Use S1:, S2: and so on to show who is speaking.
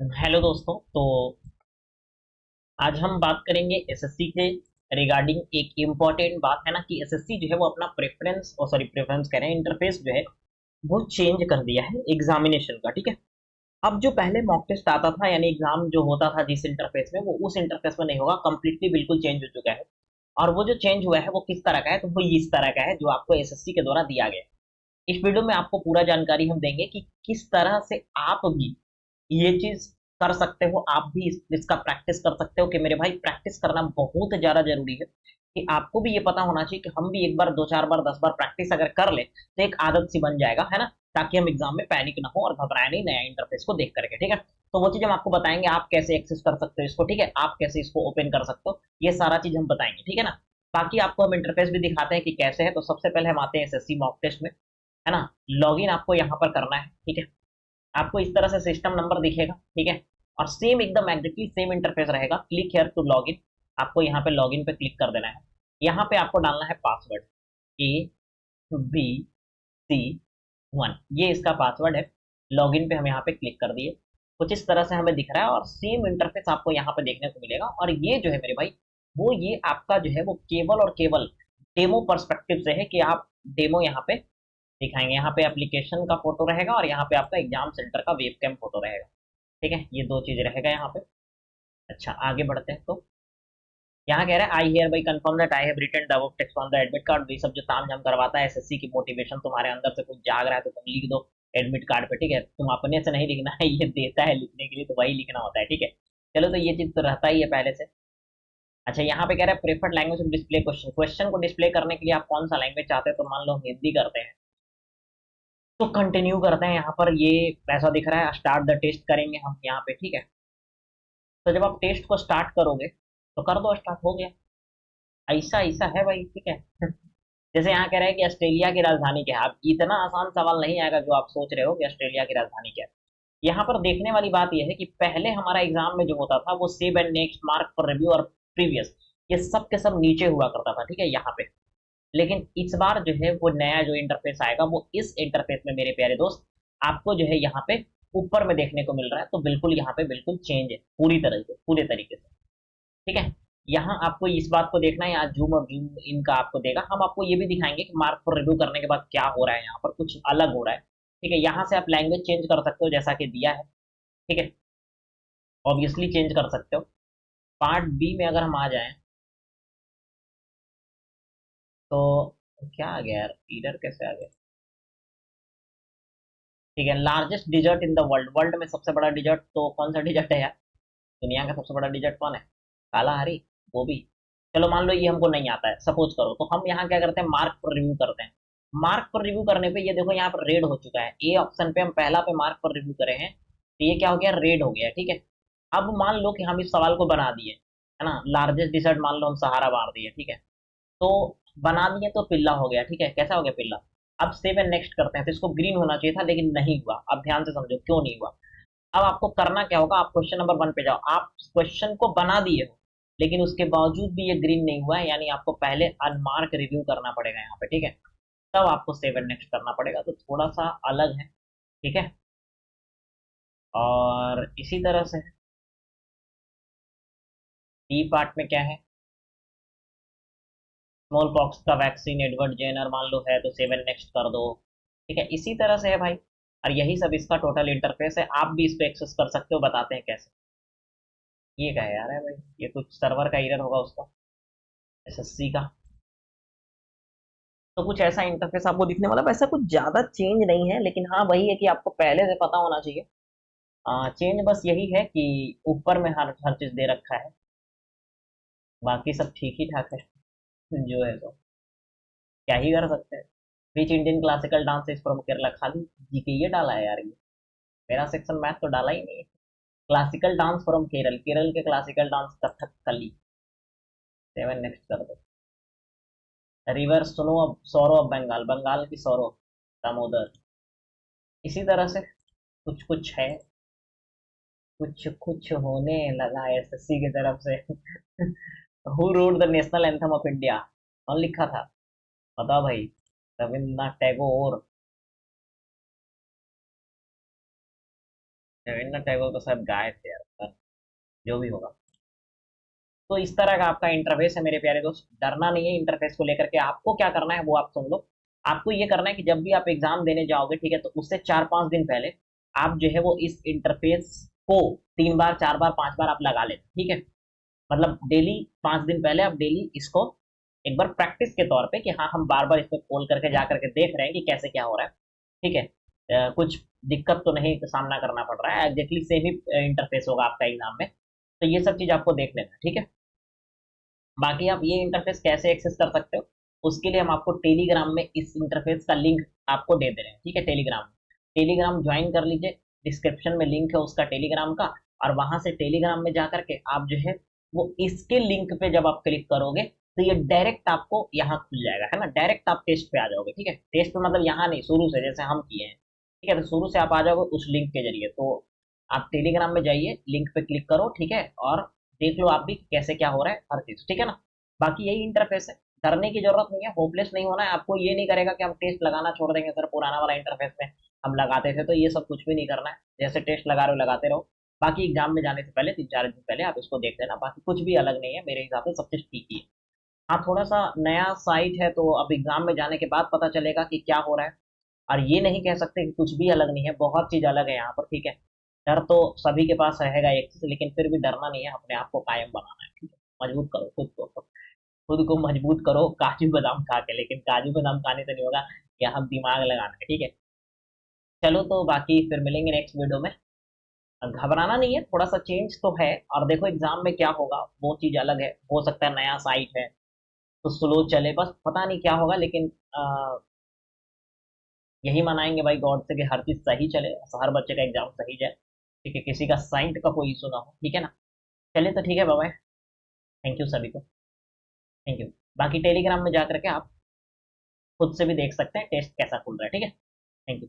S1: Hello दोस्तों। तो आज हम बात करेंगे एसएससी के रिगार्डिंग। एक इम्पॉर्टेंट बात है ना कि एसएससी जो है वो अपना प्रेफरेंस और सॉरी प्रेफरेंस कह रहे हैं, इंटरफेस जो है वो चेंज कर दिया है एग्जामिनेशन का। ठीक है। अब जो पहले मॉक टेस्ट आता था यानी एग्जाम जो होता था जिस इंटरफेस में, वो उस इंटरफेस में नहीं होगा, कंप्लीटली बिल्कुल चेंज हो चुका है। और वो जो चेंज हुआ है वो किस तरह का है, तो वो इस तरह का है जो आपको एसएससी के द्वारा दिया गया है। इस वीडियो में आपको पूरा जानकारी हम देंगे कि किस तरह से आप भी ये चीज कर सकते हो। आप भी इसका प्रैक्टिस कर सकते हो कि मेरे भाई प्रैक्टिस करना बहुत ज्यादा जरूरी है। कि आपको भी ये पता होना चाहिए कि हम भी एक बार, दो चार बार, 10 बार प्रैक्टिस अगर कर ले तो एक आदत सी बन जाएगा, है ना। ताकि हम एग्जाम में पैनिक ना हो और घबराए नहीं नया इंटरफेस को देख करके। ठीक है। तो वो चीज हम आपको बताएंगे, आप कैसे एक्सेस कर सकते हो इसको। ठीक है। आप कैसे इसको ओपन कर सकते हो, ये सारा चीज हम बताएंगे। ठीक है ना। बाकी आपको हम इंटरफेस भी दिखाते हैं कि कैसे है। तो सबसे पहले हम आते हैं एसएससी मॉक टेस्ट में, है ना। लॉगिन आपको यहाँ पर करना है। ठीक है। आपको इस तरह से सिस्टम नंबर दिखेगा। ठीक है। और सेम एकदम एग्जैक्टली सेम इंटरफेस रहेगा। Click here to login. आपको यहाँ पे लॉगिन पे क्लिक कर देना है। यहाँ पे आपको डालना है पासवर्ड ABC1। ये इसका पासवर्ड है। लॉगिन पे हम यहाँ पे क्लिक कर दिए। कुछ इस तरह से हमें दिख रहा है और सेम इंटरफेस आपको यहाँ पे देखने को मिलेगा। और ये जो है मेरे भाई, वो ये आपका जो है वो केवल और केवल डेमो पर्सपेक्टिव से है कि आप डेमो यहाँ पे दिखाएंगे। यहाँ पे एप्लीकेशन का फोटो रहेगा और यहाँ पे आपका एग्जाम सेंटर का वेब कैम फोटो रहेगा। ठीक है। ये दो चीज रहेगा यहाँ पे। अच्छा, आगे बढ़ते हैं। तो यहाँ कह रहा है I hereby confirm that I have written the above text on the admit card. ये सब जो ताम झाम करवाता है एसएससी की मोटिवेशन, तुम्हारे अंदर से कुछ जाग रहा है तो तुम लिख दो एडमिट कार्ड पे। ठीक है। तुम अपने से नहीं लिखना है, ये देता है लिखने के लिए तो वही लिखना होता है। ठीक है। चलो, तो ये चीज तो रहता ही है पहले से। अच्छा, यहाँ पे कह रहा है preferred language display question. Question को डिस्प्ले करने के लिए आप कौन सा लैंग्वेज चाहते हैं, तो मान लो हम हिंदी करते हैं तो कंटिन्यू करते हैं। यहाँ पर ये ऐसा दिख रहा है, स्टार्ट द टेस्ट करेंगे हम यहाँ पे। ठीक है। तो जब आप टेस्ट को स्टार्ट करोगे तो कर दो, स्टार्ट हो गया। ऐसा ऐसा है भाई। ठीक है। जैसे यहाँ कह रहे हैं कि ऑस्ट्रेलिया की राजधानी क्या है। अब इतना आसान सवाल नहीं आएगा जो आप सोच रहे हो कि ऑस्ट्रेलिया की राजधानी क्या है। यहाँ पर देखने वाली बात यह है कि पहले हमारा एग्जाम में जो होता था वो save and next, mark for review और प्रीवियस, ये सब के सब नीचे हुआ करता था। ठीक है। यहाँ पे लेकिन इस बार जो है वो नया जो इंटरफेस आएगा वो इस इंटरफेस में मेरे प्यारे दोस्त आपको जो है यहाँ पे ऊपर में देखने को मिल रहा है। तो बिल्कुल यहाँ पे बिल्कुल चेंज है पूरी तरह से, पूरे तरीके से। ठीक है। यहाँ आपको इस बात को देखना है, यहाँ जूम और जूम इनका आपको देगा। हम आपको ये भी दिखाएंगे कि मार्क पर रिव्यू करने के बाद क्या हो रहा है, यहाँ पर कुछ अलग हो रहा है। ठीक है। यहाँ से आप लैंग्वेज चेंज कर सकते हो जैसा कि दिया है। ठीक है। ऑब्वियसली चेंज कर सकते हो। पार्ट बी में अगर हम आ जाएं तो क्या आ गया यार, इधर कैसे आ गया। ठीक है। Largest desert in the world. World में सबसे बड़ा डिजर्ट तो कौन सा डिजर्ट है यार। दुनिया का सबसे बड़ा डिजर्ट कौन है। कालाहारी, गोभी। चलो मान लो ये हमको नहीं आता है, सपोज करो, तो हम यहाँ क्या करते हैं, मार्क पर रिव्यू करते हैं। मार्क पर रिव्यू करने पे ये देखो यहाँ पर रेड हो चुका है। ए ऑप्शन पे हम पहला पे मार्क पर रिव्यू करे हैं तो ये क्या हो गया, रेड हो गया। ठीक है। अब मान लो कि हम इस सवाल को बना दिए, है ना। लार्जेस्ट डिजर्ट मान लो हम सहारा मार दिए। ठीक है। तो बना दिए तो पिल्ला हो गया। ठीक है। कैसा हो गया, पिल्ला। अब सेव एंड नेक्स्ट करते हैं तो इसको ग्रीन होना चाहिए था लेकिन नहीं हुआ। अब ध्यान से समझो क्यों नहीं हुआ। अब आपको करना क्या होगा, आप क्वेश्चन नंबर 1 पे जाओ। आप क्वेश्चन को बना दिए हो लेकिन उसके बावजूद भी ये ग्रीन नहीं हुआ है, यानी आपको पहले अनमार्क रिव्यू करना पड़ेगा यहाँ पे। ठीक है। तब आपको सेव एंड नेक्स्ट करना पड़ेगा, तो थोड़ा सा अलग है। ठीक है। और इसी तरह से डी पार्ट में क्या है, स्मॉल पॉक्स का वैक्सीन एडवर्ड जेनर मान लो है तो सेव एंड नेक्स्ट कर दो। ठीक है। इसी तरह से है भाई। और यही सब इसका टोटल इंटरफेस है। आप भी इसको एक्सेस कर सकते हो, बताते हैं कैसे। ये क्या है यार, है भाई, ये कुछ सर्वर का एरर होगा उसका, एसएससी का। तो कुछ ऐसा इंटरफेस आपको दिखने वाला, वैसा कुछ ज्यादा चेंज नहीं है लेकिन हाँ वही है कि आपको पहले से पता होना चाहिए। चेंज बस यही है कि ऊपर में हर हर चीज दे रखा है, बाकी सब ठीक ही ठाक है। जो है तो क्या ही कर सकते हैं। Which Indian classical dance is from Kerala, खाली जीके ये डाला है यार ये। मेरा सेक्शन मैथ तो डाला ही नहीं है। Classical dance from Kerala, Kerala के classical dance Kathakali. Seven next कर दो। रिवर सुनो अब, सौरो अब बंगाल, बंगाल की सौरो, दामोदर। इसी तरह से कुछ कुछ है, कुछ कुछ होने लगा एसएससी की तरफ से। Who wrote the national anthem of India, कौन लिखा था, बताओ भाई। रविन्द्रनाथ टैगोर। रविन्द्रनाथ टैगोर तो सब गाए थे यार, पर जो भी होगा। तो इस तरह का आपका इंटरफेस है मेरे प्यारे दोस्त, डरना नहीं है इंटरफेस को लेकर के। आपको क्या करना है वो आप सुन लो। आपको ये करना है कि जब भी आप एग्जाम देने जाओगे, ठीक है, तो उससे 4-5 दिन पहले आप जो है वो इस इंटरफेस को 3 बार 4 बार 5 बार आप लगा लेते, ठीक है। मतलब डेली 5 दिन पहले आप डेली इसको एक बार प्रैक्टिस के तौर पे कि हाँ हम बार बार इसमें खोल करके जा करके देख रहे हैं कि कैसे क्या हो रहा है, ठीक है। कुछ दिक्कत तो नहीं सामना करना पड़ रहा है, एग्जैक्टली सेम ही इंटरफेस होगा आपका एग्जाम में। तो ये सब चीज आपको देख लेना है, ठीक है। बाकी आप ये इंटरफेस कैसे एक्सेस कर सकते हो, उसके लिए हम आपको टेलीग्राम में इस इंटरफेस का लिंक आपको दे दे रहे हैं, ठीक है। टेलीग्राम टेलीग्राम ज्वाइन कर लीजिए, डिस्क्रिप्शन में लिंक है उसका टेलीग्राम का। और वहां से टेलीग्राम में जा करके आप जो है वो इसके लिंक पे जब आप क्लिक करोगे तो ये डायरेक्ट आपको यहाँ खुल जाएगा, है ना। डायरेक्ट आप टेस्ट पे आ जाओगे, ठीक है। टेस्ट पे मतलब यहाँ नहीं, शुरू से जैसे हम किए हैं, ठीक है। तो शुरू से आप आ जाओगे उस लिंक के जरिए। तो आप टेलीग्राम में जाइए, लिंक पे क्लिक करो, ठीक है, और देख लो आप भी कैसे क्या हो रहा है हर चीज, ठीक है ना। बाकी यही इंटरफेस है, डरने की जरूरत नहीं है, होपलेस नहीं होना है आपको। ये नहीं करेगा कि हम टेस्ट लगाना छोड़ देंगे सर, पुराना वाला इंटरफेस में हम लगाते थे, तो ये सब कुछ भी नहीं करना है। जैसे टेस्ट लगा रहे हो लगाते रहो। बाकी एग्जाम में जाने से पहले 3-4 दिन पहले आप इसको देख लेना, बाकी कुछ भी अलग नहीं है मेरे हिसाब से, सब कुछ ठीक ही है। हाँ, थोड़ा सा नया साइट है तो अब एग्जाम में जाने के बाद पता चलेगा कि क्या हो रहा है। और ये नहीं कह सकते कि कुछ भी अलग नहीं है, बहुत चीज अलग है यहाँ पर, ठीक है। डर तो सभी के पास रहेगा एक चीज, लेकिन फिर भी डरना नहीं है, अपने आप को कायम बनाना है, ठीक है। मजबूत करो खुद को, खुद को मजबूत करो काजू बादाम खा के, लेकिन काजू बादाम खाने से नहीं होगा, यहाँ दिमाग लगाना है, ठीक है। चलो तो बाकी फिर मिलेंगे नेक्स्ट वीडियो में। घबराना नहीं है, थोड़ा सा चेंज तो है। और देखो एग्जाम में क्या होगा वो चीज अलग है, हो सकता है नया साइट है तो स्लो चले, बस पता नहीं क्या होगा। लेकिन यही मनाएंगे भाई गॉड से कि हर चीज सही चले, हर बच्चे का एग्जाम सही जाए, ठीक है, किसी का साइंट का कोई इशू ना हो, ठीक है ना। चलिए तो ठीक है, बाय। थैंक यू सभी को, थैंक यू। बाकी टेलीग्राम में जा करके आप खुद से भी देख सकते हैं टेस्ट कैसा खुल रहा है, ठीक है। Thank you.